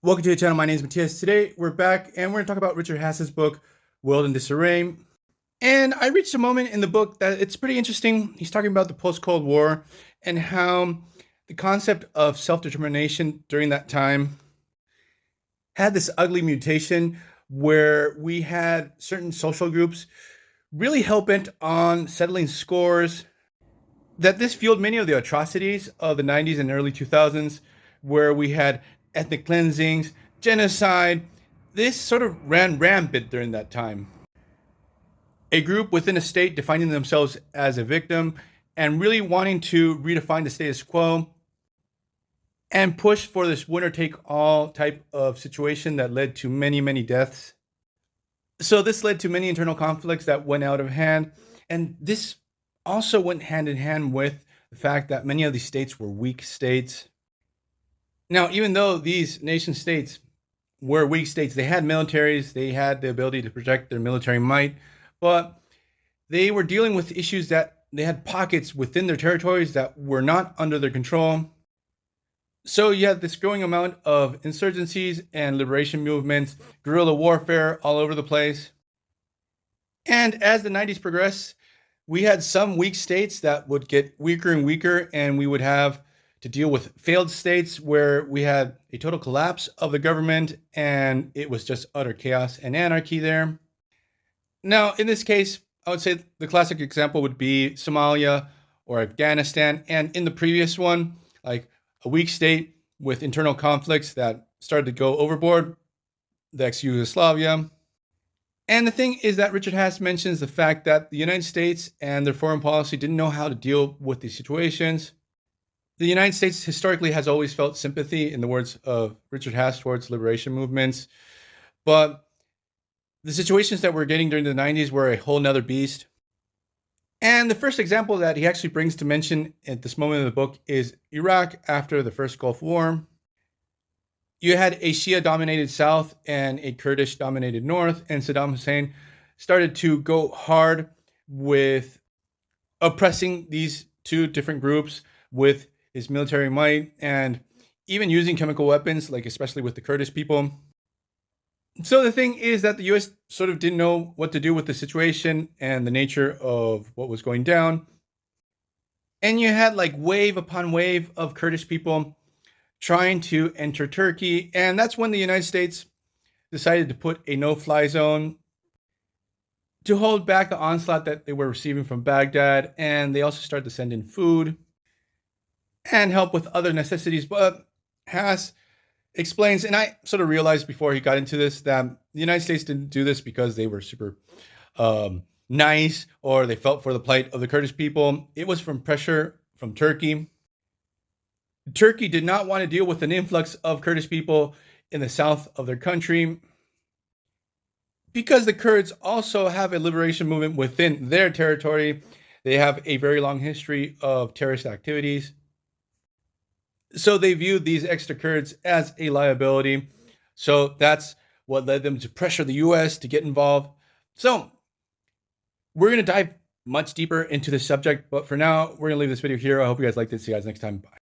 Welcome to the channel. My name is Matthias. Today we're back and we're going to talk about Richard Haass's book, World in Disarray. And I reached a moment in the book that it's pretty interesting. He's talking about the post-Cold War and how the concept of self-determination during that time had this ugly mutation where we had certain social groups really hell-bent on settling scores, that this fueled many of the atrocities of the 90s and early 2000s, where we had ethnic cleansings, genocide. This sort of ran rampant during that time. A group within a state defining themselves as a victim and really wanting to redefine the status quo and push for this winner-take-all type of situation that led to many, many deaths. So this led to many internal conflicts that went out of hand, and this also went hand in hand with the fact that many of these states were weak states. Now, even though these nation states were weak states, they had militaries, they had the ability to project their military might, but they were dealing with issues that they had pockets within their territories that were not under their control. So you had this growing amount of insurgencies and liberation movements, guerrilla warfare all over the place. And as the 90s progressed, we had some weak states that would get weaker and weaker, and we would have to deal with failed states where we had a total collapse of the government and it was just utter chaos and anarchy there. Now, in this case, I would say the classic example would be Somalia or Afghanistan. And in the previous one, like a weak state with internal conflicts that started to go overboard, the ex-Yugoslavia. And the thing is that Richard Haass mentions the fact that the United States and their foreign policy didn't know how to deal with these situations. The United States historically has always felt sympathy, in the words of Richard Haass, towards liberation movements. But the situations that we're getting during the 90s were a whole nother beast. And the first example that he actually brings to mention at this moment in the book is Iraq after the first Gulf War. You had a Shia-dominated South and a Kurdish-dominated North, and Saddam Hussein started to go hard with oppressing these two different groups with his military might and even using chemical weapons, like especially with the Kurdish people. So the thing is that the US sort of didn't know what to do with the situation and the nature of what was going down. And you had like wave upon wave of Kurdish people trying to enter Turkey. And that's when the United States decided to put a no-fly zone to hold back the onslaught that they were receiving from Baghdad. And they also started to send in food and help with other necessities. But Haass explains, and I sort of realized before he got into this, that the United States didn't do this because they were super nice or they felt for the plight of the Kurdish people. It was from pressure from Turkey. Turkey did not want to deal with an influx of Kurdish people in the south of their country because the Kurds also have a liberation movement within their territory. They have a very long history of terrorist activities. So they viewed these extra Kurds as a liability. So that's what led them to pressure the US to get involved. So we're going to dive much deeper into this subject. But for now, we're going to leave this video here. I hope you guys liked it. See you guys next time. Bye.